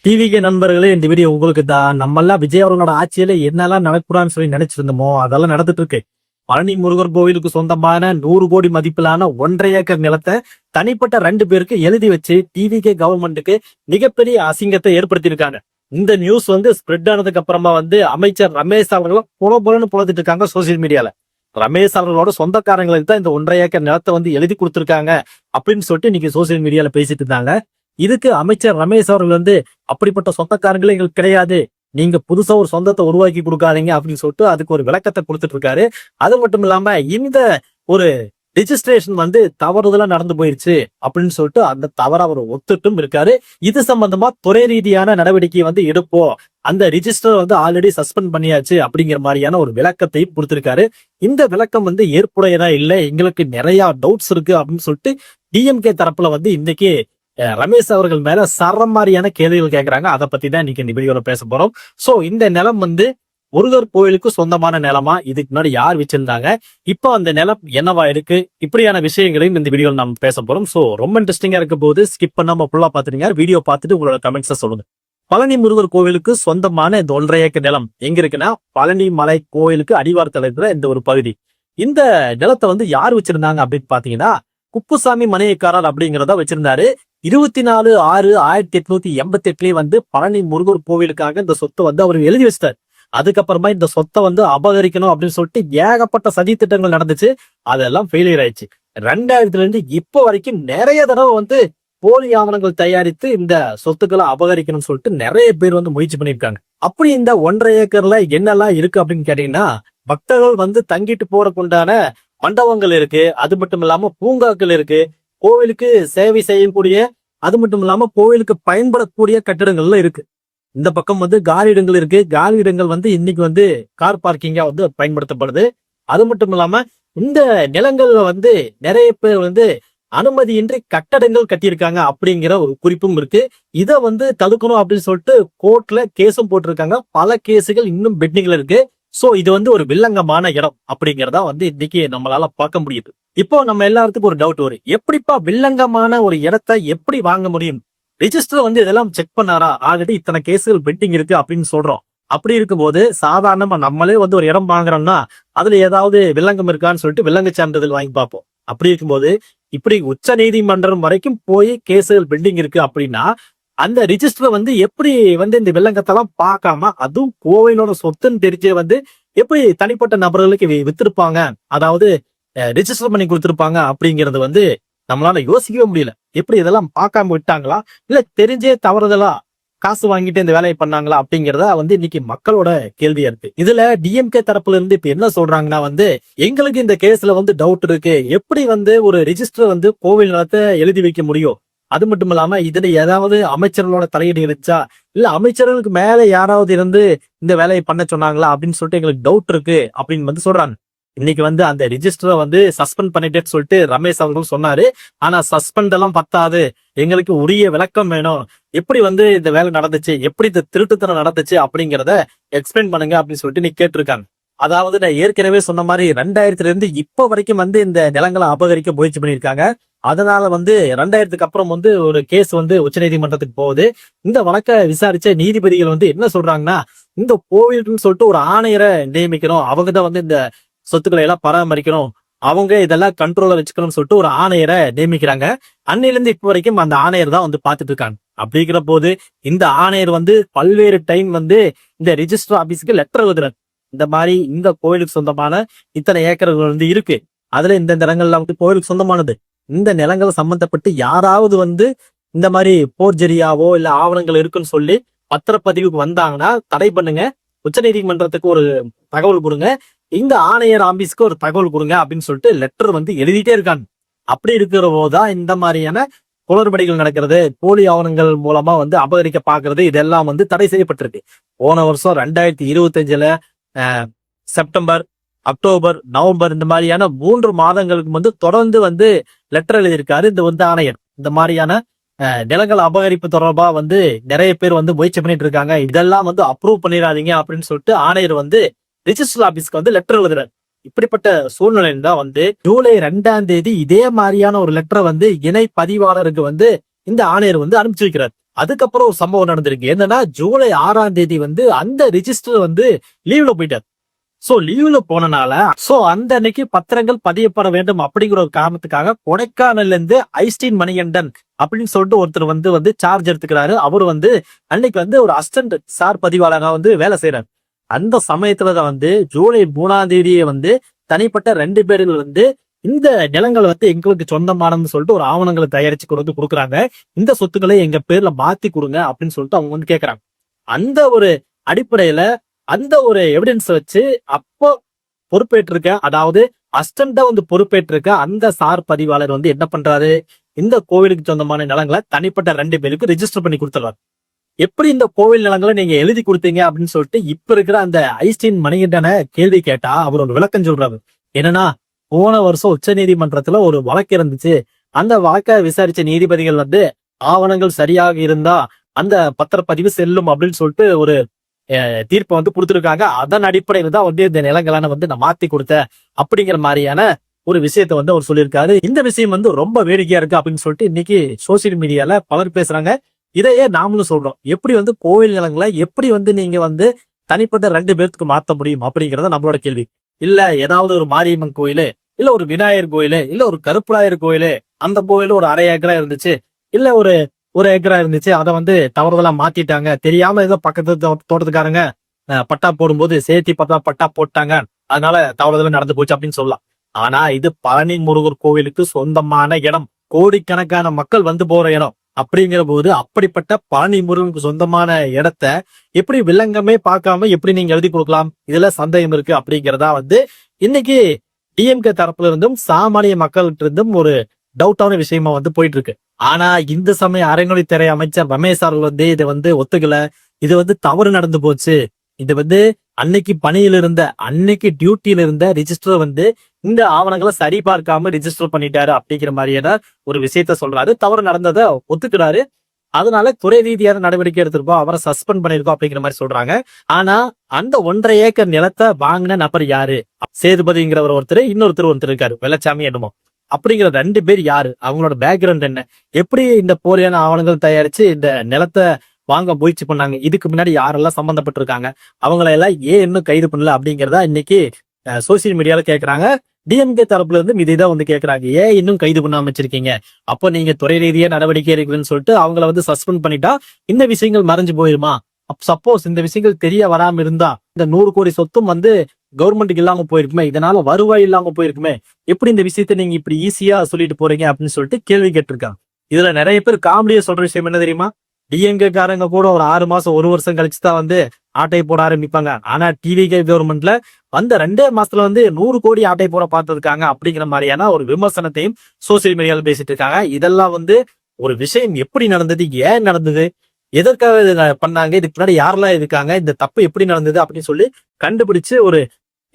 TVK நண்பர்களே, இந்த video உங்களுக்கு தான். நம்மெல்லாம் விஜய் அவர்களோட ஆட்சியில என்னெல்லாம் நடக்கூடான்னு சொல்லி நினைச்சிருந்தோமோ அதெல்லாம் நடந்துட்டு இருக்கு. பழனி முருகர் கோவிலுக்கு சொந்தமான 100 கோடி மதிப்பிலான 1.5 ஏக்கர் நிலத்தை தனிப்பட்ட 2 பேருக்கு எழுதி வச்சு டிவிகே கவர்மெண்ட்டுக்கு மிகப்பெரிய அசிங்கத்தை ஏற்படுத்தியிருக்காங்க. இந்த நியூஸ் ஸ்ப்ரெட் ஆனதுக்கு அப்புறமா அமைச்சர் ரமேஷ் அவர்களும் புலன்னு புலத்திட்டு இருக்காங்க சோசியல் மீடியால. ரமேஷ் அவர்களோட சொந்தக்காரங்களுக்கு தான் இந்த 1.5 ஏக்கர் நிலத்தை எழுதி கொடுத்திருக்காங்க அப்படின்னு சொல்லிட்டு இன்னைக்கு சோசியல் மீடியால பேசிட்டு இருந்தாங்க. இதுக்கு அமைச்சர் ரமேஷ் அவர்கள் அப்படிப்பட்ட சொந்தக்காரங்களே எங்களுக்கு கிடையாது, நீங்க புதுசா ஒரு சொந்தத்தை உருவாக்கி கொடுக்காதீங்க அப்படின்னு சொல்லிட்டு அதுக்கு ஒரு விளக்கத்தை கொடுத்துட்டு இருக்காரு. அது மட்டும் இல்லாம இந்த ஒரு ரிஜிஸ்ட்ரேஷன் தவறுதலா நடந்து போயிருச்சு அப்படின்னு சொல்லிட்டு அந்த தவற அவர் ஒத்துட்டும் இருக்காரு. இது சம்பந்தமா துறை ரீதியான நடவடிக்கை எடுப்போம், அந்த ரிஜிஸ்டர் ஆல்ரெடி சஸ்பெண்ட் பண்ணியாச்சு அப்படிங்கிற மாதிரியான ஒரு விளக்கத்தையும் கொடுத்திருக்காரு. இந்த விளக்கம் ஏற்புடையதா இல்லை, எங்களுக்கு நிறைய டவுட்ஸ் இருக்கு அப்படின்னு சொல்லிட்டு டிஎம்கே தரப்புல இன்னைக்கு ரமேஷ் அவர்கள் மேல சரம் மாதிரியான கேள்விகள் கேட்கறாங்க. அதை பத்தி தான் இன்னைக்கு இந்த வீடியோல பேச போறோம். சோ இந்த நிலம் முருகர் கோயிலுக்கு சொந்தமான நிலமா, இதுக்கு முன்னாடி யார் வச்சிருந்தாங்க, இப்போ அந்த நிலம் என்னவா இருக்கு, இப்படியான விஷயங்களையும் இந்த வீடியோல நம்ம பேச போறோம். சோ ரொம்ப இன்ட்ரெஸ்டிங்கா இருக்க போது ஸ்கிப் பண்ணாம ஃபுல்லா பாத்துறீங்க. வீடியோ பார்த்துட்டு உங்களோட கமெண்ட்ஸை சொல்லுங்க. பழனி முருகர் கோவிலுக்கு சொந்தமான இந்த 1.5 ஏக்கர் நிலம் எங்க இருக்குன்னா, பழனி மலை கோயிலுக்கு அடிவாரத்துல இருக்கிற இந்த ஒரு பகுதி. இந்த நிலத்தை யார் வச்சிருந்தாங்க அப்படின்னு பாத்தீங்கன்னா, குப்புசாமி மணியக்காரர் அப்படிங்கிறத வச்சிருந்தாரு. 24/6/1888 பழனி முருகர் கோவிலுக்காக இந்த சொத்தை அவர் எழுதி வச்சிட்டார். அதுக்கப்புறமா இந்த சொத்தை அபகரிக்கணும் அப்படின்னு சொல்லிட்டு ஏகப்பட்ட சதி திட்டங்கள் நடந்துச்சு. அதெல்லாம் ஃபெயிலியர் ஆயிடுச்சு. 2000ல இருந்து இப்போ வரைக்கும் நிறைய தடவை போலி ஆவணங்கள் தயாரித்து இந்த சொத்துக்களை அபகரிக்கணும்னு சொல்லிட்டு நிறைய பேர் முயற்சி பண்ணிருக்காங்க. அப்படி இந்த 1.5 ஏக்கர்ல என்னெல்லாம் இருக்கு அப்படின்னு கேட்டீங்கன்னா, பக்தர்கள் தங்கிட்டு போறதுக்குண்டான மண்டபங்கள் இருக்கு, அது மட்டும் இல்லாம பூங்காக்கள் இருக்கு, கோவிலுக்கு சேவை செய்யக்கூடிய, அது மட்டும் இல்லாம கோவிலுக்கு பயன்படக்கூடிய கட்டிடங்கள்ல இருக்கு. இந்த பக்கம் காலியிடங்கள் இருக்கு. காலியிடங்கள் இன்னைக்கு கார் பார்க்கிங்கா பயன்படுத்தப்படுது. அது மட்டும் இல்லாம இந்த நிலங்கள்ல நிறைய பேர் அனுமதியின்றி கட்டடங்கள் கட்டியிருக்காங்க அப்படிங்கிற ஒரு குறிப்பும் இருக்கு. இதை தடுக்கணும் அப்படின்னு சொல்லிட்டு கோர்ட்ல கேஸும் போட்டிருக்காங்க. பல கேஸுகள் இன்னும் பெண்டிங்ல இருக்கு. சோ இது ஒரு வில்லங்கமான இடம் அப்படிங்கறதா இன்னைக்கு நம்மளால பார்க்க முடியுது. இப்போ நம்ம எல்லாத்துக்கும் ஒரு டவுட் வரும், எப்படிப்பா வில்லங்கமான ஒரு இடத்தை எப்படி வாங்க முடியும்? ரிஜிஸ்டர் இதெல்லாம் செக் பண்ணாரா? ஆல்ரெடி இத்தனை கேஸுகள் பெண்டிங் இருக்கு அப்படின்னு சொல்றோம். அப்படி இருக்கும்போது சாதாரணமா நம்மளே ஒரு இடம் வாங்குறோம்னா அதுல ஏதாவது வில்லங்கம் இருக்கான்னு சொல்லிட்டு வில்லங்க சான்றிதழ் வாங்கி பார்ப்போம். அப்படி இருக்கும்போது இப்படி உச்ச நீதிமன்றம் வரைக்கும் போய் கேஸுகள் பெண்டிங் இருக்கு அப்படின்னா அந்த ரிஜிஸ்டர் எப்படி இந்த வில்லங்கத்தெல்லாம் பார்க்காம, அதுவும் கோவிலோட சொத்துன்னு தெரிஞ்சே எப்படி தனிப்பட்ட நபர்களுக்கு வித்திருப்பாங்க, அதாவது ரிஜிஸ்டர் பண்ணி கொடுத்திருப்பாங்க அப்படிங்கறது நம்மளால யோசிக்கவே முடியல. எப்படி இதெல்லாம் பார்க்காம விட்டாங்களா, இல்ல தெரிஞ்சே தவறுதலா காசு வாங்கிட்டு இந்த வேலையை பண்ணாங்களா அப்படிங்கறத இன்னைக்கு மக்களோட கேள்வியா இருக்கு. இதுல டிஎம்கே தரப்புல இருந்து இப்ப என்ன சொல்றாங்கன்னா, எங்களுக்கு இந்த கேஸ்ல டவுட் இருக்கு, எப்படி ஒரு ரிஜிஸ்டர் கோவில் நிலத்தை எழுதி வைக்க முடியும், அது மட்டும் இல்லாம இதுல ஏதாவது அமைச்சர்களோட தலையீடு இருந்துச்சா, இல்ல அமைச்சர்களுக்கு மேல யாராவது இந்த வேலையை பண்ண சொன்னாங்களா அப்படின்னு சொல்லிட்டு எங்களுக்கு டவுட் இருக்கு அப்படின்னு சொல்றாங்க. இன்னைக்கு அந்த ரிஜிஸ்டரை சஸ்பெண்ட் பண்ணிட்டேன்னு சொல்லிட்டு ரமேஷ் அவர்கள் சொன்னாரு. ஆனா சஸ்பெண்ட் எல்லாம் பத்தாது, எங்களுக்கு உரிய விளக்கம் வேணும், எப்படி இந்த வேலை நடந்துச்சு, எப்படி இந்த திருட்டுத்தனம் நடந்துச்சு அப்படிங்கிறத எக்ஸ்பிளைன் பண்ணுங்க அப்படின்னு சொல்லிட்டு நீ கேட்டிருக்காங்க. அதாவது நான் ஏற்கனவே சொன்ன மாதிரி 2000ல இருந்து இப்ப வரைக்கும் இந்த நிலங்களை அபகரிக்க முயற்சி பண்ணியிருக்காங்க. அதனால 2000க்கு அப்புறம் ஒரு கேஸ் உச்ச நீதிமன்றத்துக்கு போகுது. இந்த வழக்கை விசாரிச்ச நீதிபதிகள் என்ன சொல்றாங்கன்னா, இந்த கோவிலுக்குன்னு சொல்லிட்டு ஒரு ஆணையரை நியமிக்கணும், அவங்கதான் இந்த சொத்துக்களை எல்லாம் பராமரிக்கணும், அவங்க இதெல்லாம் கண்ட்ரோல வச்சுக்கணும்னு சொல்லிட்டு ஒரு ஆணையரை நியமிக்கிறாங்க. அன்னையிலிருந்து இப்ப வரைக்கும் அந்த ஆணையர் தான் பார்த்துட்டு இருக்காங்க. அப்படிங்கிற போது இந்த ஆணையர் பல்வேறு டைம் இந்த ரிஜிஸ்டர் ஆபீஸுக்கு லெட்டர் எழுதுறாரு. இந்த மாதிரி இந்த கோயிலுக்கு சொந்தமான இத்தனை ஏக்கர்கள் இருக்கு, அதுல இந்த நிலங்கள்லாம் கோயிலுக்கு சொந்தமானது, இந்த நிலங்கள் சம்பந்தப்பட்டு யாராவது இந்த மாதிரி போர்ஜரியாவோ இல்ல ஆவணங்கள் இருக்குன்னு சொல்லி பத்திரப்பதிவுக்கு வந்தாங்கன்னா தடை பண்ணுங்க, உச்ச நீதிமன்றத்துக்கு ஒரு தகவல் கொடுங்க, இந்த ஆணையர் ஆபீஸ்க்கு ஒரு தகவல் கொடுங்க அப்படின்னு சொல்லிட்டு லெட்டர் எழுதிட்டே இருக்காங்க. அப்படி இருக்கிற போதுதான் இந்த மாதிரியான குளறுபடிகள் நடக்கிறது, போலி ஆவணங்கள் மூலமா அபகரிக்க பாக்குறது, இதெல்லாம் தடை செய்யப்பட்டிருக்கு. போன வருஷம் 2025ல செப்டம்பர், அக்டோபர், நவம்பர் இந்த மாதிரியான 3 மாதங்களுக்கு தொடர்ந்து லெட்டர் எழுதியிருக்காரு இந்த ஆணையர். இந்த மாதிரியான நிலங்கள் அபகரிப்பு தொடர்பா நிறைய பேர் முயற்சி பண்ணிட்டு இருக்காங்க, இதெல்லாம் அப்ரூவ் பண்ணிடாதீங்க அப்படின்னு சொல்லிட்டு ஆணையர் ரிஜிஸ்டர் ஆபீஸ்க்கு லெட்டர் எழுதுறாரு. இப்படிப்பட்ட சூழ்நிலையில தான் ஜூலை 2ஆம் தேதி இதே மாதிரியான ஒரு லெட்டரை இணை பதிவாளருக்கு இந்த ஆணையர் அனுப்பிச்சு வைக்கிறார். அதுக்கப்புறம் ஒரு சம்பவம் நடந்திருக்கு. என்னன்னா ஜூலை 6ஆம் தேதி வந்து அந்த ரிஜிஸ்டர் வந்து லீவ்ல போயிட்டார். சோ லீவ்ல போனனால அந்த அன்னைக்கு பத்திரங்கள் பதியப்பட வேண்டும் அப்படிங்கிற ஒரு காரணத்துக்காக கொடைக்கானல்ல இருந்து ஐஸ்டீன் மணிகண்டன் அப்படின்னு சொல்லிட்டு ஒருத்தர் வந்து வந்து சார்ஜ் எடுத்துக்கிறாரு. அவர் வந்து அன்னைக்கு வந்து ஒரு அசிஸ்டன்ட் சார் பதிவாளராக வந்து வேலை செய்யறாரு. அந்த சமயத்துலதான் வந்து ஜூலை 3ஆம் தேதியே வந்து தனிப்பட்ட 2 பேர்கள் வந்து இந்த நிலங்கள் வந்து எங்களுக்கு சொந்தமானன்னு சொல்லிட்டு ஒரு ஆவணங்களை தயாரிச்சு கொண்டு வந்து கொடுக்குறாங்க. இந்த சொத்துக்களை எங்க பேர்ல மாத்தி கொடுங்க அப்படின்னு சொல்லிட்டு அவங்க வந்து கேக்குறாங்க. அந்த ஒரு அடிப்படையில அந்த ஒரு எவிடன்ஸ் வச்சு அப்போ பொறுப்பேற்றிருக்க, அதாவது அசிஸ்டண்டா வந்து பொறுப்பேற்றிருக்க அந்த சார் பதிவாளர் வந்து என்ன பண்றாரு, இந்த கோவிலுக்கு சொந்தமான நிலங்களை தனிப்பட்ட 2 பேருக்கு ரெஜிஸ்டர் பண்ணி கொடுத்துறாரு. எப்படி இந்த கோவில் நிலங்களை நீங்க எழுதி கொடுத்தீங்க அப்படின்னு சொல்லிட்டு இப்ப இருக்கிற அந்த ஐஸ்டீன் மணிகண்டனை கேள்வி கேட்டா அவர் ஒரு விளக்கம் சொல்றாரு. என்னன்னா, போன வருஷம் உச்ச நீதிமன்றத்துல ஒரு வழக்கு இருந்துச்சு. அந்த வழக்கை விசாரிச்ச நீதிபதிகள் வந்து ஆவணங்கள் சரியாக இருந்தா அந்த பத்திரப்பதிவு செல்லும் அப்படின்னு சொல்லிட்டு ஒரு தீர்ப்பை வந்து கொடுத்துருக்காங்க. அதன் அடிப்படையில தான் வந்து இந்த நிலங்களான வந்து நான் மாத்தி கொடுத்தேன் அப்படிங்கிற மாதிரியான ஒரு விஷயத்த வந்து அவர் சொல்லியிருக்காரு. இந்த விஷயம் வந்து ரொம்ப வேடிக்கையா இருக்கு அப்படின்னு சொல்லிட்டு இன்னைக்கு சோசியல் மீடியால பலர் பேசுறாங்க. இதையே நாமளும் சொல்றோம். எப்படி வந்து கோவில் நிலங்களை எப்படி வந்து நீங்க வந்து தனிப்பட்ட 2 பேருக்கு மாத்த முடியும் அப்படிங்கறத நம்மளோட கேள்வி. இல்ல ஏதாவது ஒரு மாரியம்மன் கோயிலு, இல்ல ஒரு விநாயகர் கோயிலு, இல்ல ஒரு கருப்பராயர் கோயிலு, அந்த கோயிலு ஒரு 1/2 ஏக்கரா இருந்துச்சு, இல்ல ஒரு 1 ஏக்கரா இருந்துச்சு, அதை வந்து தவறுதலா மாத்திட்டாங்க, தெரியாம ஏதோ பக்கத்து தோட்டத்துக்காரங்க பட்டா போடும்போது சேர்த்தி பார்த்தா பட்டா போட்டாங்க, அதனால தவறுதலா நடந்து போச்சு அப்படின்னு சொல்லலாம். ஆனா இது பழனி முருகர் கோவிலுக்கு சொந்தமான இடம், கோடிக்கணக்கான மக்கள் வந்து போற இடம். அப்படிங்கிற போது அப்படிப்பட்ட பழனி முருகனுக்கு சொந்தமான இடத்த எப்படி வில்லங்கமே பார்க்காம எப்படி நீங்க எழுதி கொடுக்கலாம்? இதுல சந்தேகம் இருக்கு அப்படிங்கிறதா வந்து இன்னைக்கு டிஎம்கே தரப்புல இருந்தும் சாமானிய மக்கள்கிட்ட இருந்தும் ஒரு டவுட்டான விஷயமா வந்து போயிட்டு இருக்கு. ஆனா இந்த சமயம் அறநிலைத்துறை அமைச்சர் ரமேஷ் அவர்கள் வந்து இதை வந்து ஒத்துக்கல. இது வந்து தவறு நடந்து போச்சு. இது வந்து அன்னைக்கு பணியில இருந்த, அன்னைக்கு டியூட்டியில இருந்த ரிஜிஸ்டர் வந்து இந்த ஆவணங்களை சரி பார்க்காம ரிஜிஸ்டர் பண்ணிட்டாரு அப்படிங்கிற மாதிரியான ஒரு விஷயத்த சொல்றாரு. தவறு நடந்ததை ஒத்துக்கிறாரு. அதனால துறை ரீதியான நடவடிக்கை எடுத்திருக்கோம், அவரை சஸ்பெண்ட் பண்ணிருக்கோம் அப்படிங்கிற மாதிரி சொல்றாங்க. ஆனா அந்த 1.5 ஏக்கர் நிலத்தை வாங்கின நபர் யாரு? சேதுபதிங்கிறவர் ஒருத்தர், இன்னொருத்தர் இருக்காரு வெள்ளச்சாமி என்னமோ. அப்படிங்கிற 2 பேர் யாரு? அவங்களோட பேக்ரவுண்ட் என்ன? எப்படி இந்த போலியான ஆவணங்கள் தயாரிச்சு இந்த நிலத்தை வாங்க முயற்சி பண்ணாங்க? இதுக்கு முன்னாடி யாரெல்லாம் சம்பந்தப்பட்டிருக்காங்க? அவங்கள எல்லாம் ஏன் இன்னும் கைது பண்ணல அப்படிங்கிறதா இன்னைக்கு சோசியல் மீடியால கேக்குறாங்க. டிஎம்கே தரப்புல இருந்து இதைதான் வந்து கேக்குறாங்க. ஏன் இன்னும் கைது பண்ணாம வச்சிருக்கீங்க? அப்போ நீங்க துறை ரீதியா நடவடிக்கை எடுக்குதுன்னு சொல்லிட்டு அவங்கள வந்து சஸ்பெண்ட் பண்ணிட்டா இந்த விஷயங்கள் மறைஞ்சு போயிருமா? சப்போஸ் இந்த விஷயங்கள் தெரிய வராம இருந்தா இந்த 100 கோடி சொத்தும் வந்து கவர்மெண்ட்டுக்கு இல்லாம போயிருக்குமே, இதனால வருவாய் இல்லாம போயிருக்குமே, எப்படி இந்த விஷயத்த நீங்க இப்படி ஈஸியா சொல்லிட்டு போறீங்க அப்படின்னு சொல்லிட்டு கேள்வி கேட்டிருக்காங்க. இதுல நிறைய பேர் காமெடியா சொல்ற விஷயம் என்ன தெரியுமா? டிஎம்கே காரங்க கூட ஒரு 6 மாசம் 1 வருஷம் கழிச்சுதான் வந்து ஆட்டை போட ஆரம்பிப்பாங்க. ஆனா டிவிகே கவர்மெண்ட்ல அந்த 2 மாசத்துல வந்து 100 கோடி ஆட்டை போட பார்த்திருக்காங்க அப்படிங்கிற மாதிரியான ஒரு விமர்சனத்தையும் சோசியல் மீடியால பேசிட்டு இருக்காங்க. இதெல்லாம் வந்து ஒரு விஷயம் எப்படி நடந்தது, ஏன் நடந்தது, எதற்காக இது பண்ணாங்க, இதுக்கு முன்னாடி யாரெல்லாம் இருக்காங்க, இந்த தப்பு எப்படி நடந்தது அப்படின்னு சொல்லி கண்டுபிடிச்சு ஒரு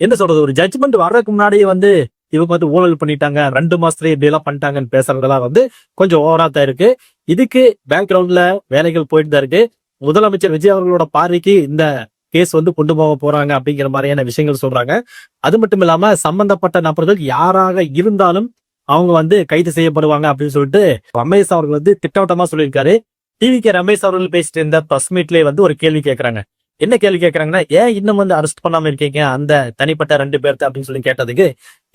என்ன சொல்றது, ஒரு ஜட்ஜ்மெண்ட் வர்றதுக்கு முன்னாடியே வந்து இவங்க வந்து ஊழல் பண்ணிட்டாங்க, 2 மாசத்துல இப்படி எல்லாம் பண்ணிட்டாங்கன்னு பேசுறதெல்லாம் வந்து கொஞ்சம் ஓவரா தான் இருக்கு. இதுக்கு பேக்ரவுண்ட்ல வேலைகள் போயிட்டு தான் இருக்கு. முதலமைச்சர் விஜய் அவர்களோட பார்வைக்கு இந்த கேஸ் வந்து கொண்டு போக போறாங்க அப்படிங்கிற மாதிரியான விஷயங்கள் சொல்றாங்க. அது மட்டும் இல்லாம சம்பந்தப்பட்ட நபர்கள் யாராக இருந்தாலும் அவங்க வந்து கைது செய்யப்படுவாங்க அப்படின்னு சொல்லிட்டு ரமேஷ் அவர்கள் வந்து திட்டவட்டமா சொல்லியிருக்காரு. டிவிகே ரமேஷ் அவர்கள் பேசிட்டு இருந்த பிரஸ் மீட்லயே வந்து ஒரு கேள்வி கேட்கறாங்க. என்ன கேள்வி கேட்கறாங்கன்னா, ஏன் இன்னும் வந்து அரெஸ்ட் பண்ணாம இருக்கீங்க அந்த தனிப்பட்ட 2 பேர்த்த அப்படின்னு சொல்லி கேட்டதுக்கு,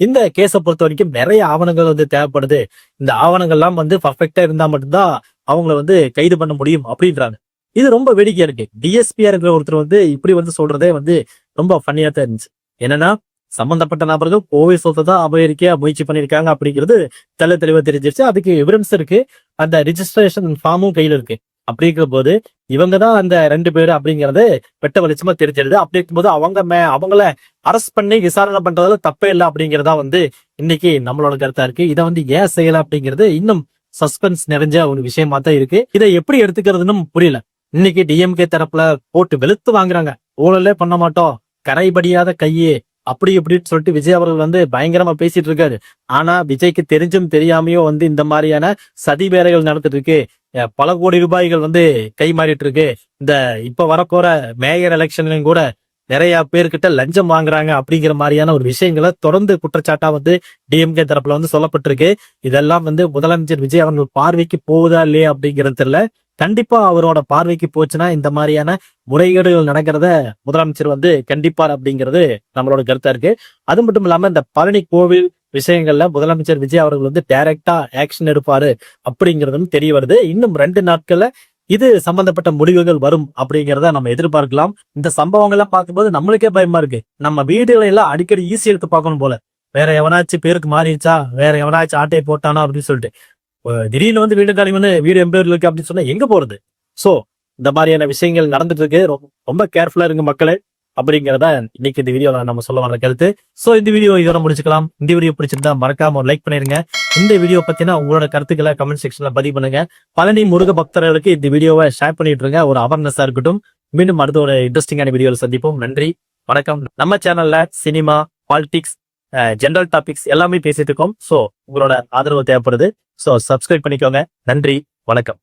இந்த கேஸை பொறுத்த வரைக்கும் நிறைய ஆவணங்கள் வந்து தேவைப்படுது, இந்த ஆவணங்கள்லாம் வந்து பர்ஃபெக்டா இருந்தா மட்டும்தான் அவங்கள வந்து கைது பண்ண முடியும் அப்படின்றாங்க. இது ரொம்ப வேடிக்கையா இருக்கு. டிஎஸ்பியா இருக்கிற ஒருத்தர் வந்து இப்படி வந்து சொல்றதே வந்து ரொம்ப ஃபன்னியா தான் இருந்துச்சு. என்னன்னா, சம்பந்தப்பட்ட நபர்கள் கோவில் சொத்தை தான் அபகரிக்க முயற்சி பண்ணிருக்காங்க அப்படிங்கிறது தெளிவா தெரிஞ்சிருச்சு. அதுக்கு எவிடன்ஸ் இருக்கு, அந்த ரிஜிஸ்ட்ரேஷன் ஃபார்மும் கையில இருக்கு. அப்படி இருக்கிற போது இவங்கதான் அந்த 2 பேரு அப்படிங்கறது வெட்ட வெளிச்சமா தெரிஞ்சிருது. அப்படி இருக்கும்போது அவங்கள அரெஸ்ட் பண்ணி விசாரணை பண்றதுல தப்பே இல்லை அப்படிங்கறதா வந்து இன்னைக்கு நம்மளோட கருத்தா இருக்கு. இதை வந்து ஏன் செய்யல அப்படிங்கிறது இன்னும் சஸ்பென்ஸ் நிறைஞ்ச ஒரு விஷயமா தான் இருக்கு. இதை எப்படி எடுத்துக்கிறதுன்னு புரியல. இன்னைக்கு டிஎம்கே தரப்புல போட்டு வெளுத்து வாங்குறாங்க, ஊழலே பண்ண மாட்டோம், கரைபடியாத கையே அப்படி இப்படின்னு சொல்லிட்டு விஜய் அவர்கள் வந்து பயங்கரமா பேசிட்டு இருக்காரு. ஆனா விஜய்க்கு தெரிஞ்சும் தெரியாமையோ வந்து இந்த மாதிரியான சதி வேலைகள் நடந்துட்டு இருக்கு. பல கோடி ரூபாய்கள் வந்து கை மாறிட்டு இருக்கு. இந்த இப்ப வரப்போற மேயர் எலெக்ஷன்லயும் கூட நிறைய பேர்கிட்ட லஞ்சம் வாங்குறாங்க அப்படிங்கிற மாதிரியான ஒரு விஷயங்களை தொடர்ந்து குற்றச்சாட்டா வந்து டிஎம்கே தரப்புல வந்து சொல்லப்பட்டிருக்கு. இதெல்லாம் வந்து முதலமைச்சர் விஜய் அவர்கள் பார்வைக்கு போகுதா இல்லையா அப்படிங்கிறது தெரியல. கண்டிப்பா அவரோட பார்வைக்கு போச்சுன்னா இந்த மாதிரியான முறைகேடுகள் நடக்கிறத முதலமைச்சர் வந்து கண்டிப்பார் அப்படிங்கிறது நம்மளோட கருத்தா இருக்கு. அது மட்டும் இல்லாம இந்த பழனி கோவில் விஷயங்கள்ல முதலமைச்சர் விஜய் அவர்கள் வந்து டைரக்டா ஆக்ஷன் எடுப்பாரு அப்படிங்கிறதும் தெரிய வருது. இன்னும் 2 நாட்கள்ல இது சம்பந்தப்பட்ட முடிவுகள் வரும் அப்படிங்கிறத நம்ம எதிர்பார்க்கலாம். இந்த சம்பவங்கள்லாம் பார்க்கும்போது நம்மளுக்கே பயமா இருக்கு. நம்ம வீடுகளை எல்லாம் அடிக்கடி ஈஸி எடுத்து பார்க்கணும் போல. வேற எவனாச்சும் பேருக்கு மாறிடுச்சா, வேற எவனாச்சும் ஆட்டையை போட்டானா அப்படின்னு சொல்லிட்டு திடீர்னு வந்து வீடு காலி வந்து வீடு எம்பேர்ல இருக்கு அப்படின்னு சொன்னா எங்க போறது? சோ இந்த மாதிரியான விஷயங்கள் நடந்துட்டு இருக்கு. ரொம்ப கேர்ஃபுல்லா இருங்க மக்களே அப்படிங்கிறத இன்னைக்கு இந்த வீடியோல நம்ம சொல்ல வர கருத்து. சோ இந்த வீடியோ இதோட முடிச்சுக்கலாம். இந்த வீடியோ பிடிச்சிருந்தா மறக்காம ஒரு லைக் பண்ணிருங்க. இந்த வீடியோ பத்தினா உங்களோட கருத்துக்களை கமெண்ட் செக்ஷன்ல பதிவு பண்ணுங்க. பழனி முருக பக்தர்களுக்கு இந்த வீடியோவை ஷேர் பண்ணிட்டு இருங்க. ஒரு அவேர்னஸா இருக்கட்டும். மீண்டும் அடுத்த ஒரு இன்ட்ரெஸ்டிங்கான வீடியோல சந்திப்போம். நன்றி, வணக்கம். நம்ம சேனல்ல சினிமா, பாலிடிக்ஸ், ஜெனரல் டாபிக்ஸ் எல்லாமே பேசிட்டு இருக்கோம். சோ உங்களோட ஆதரவு தேவைப்படுது. சோ சப்ஸ்கிரைப் பண்ணிக்கோங்க. நன்றி, வணக்கம்.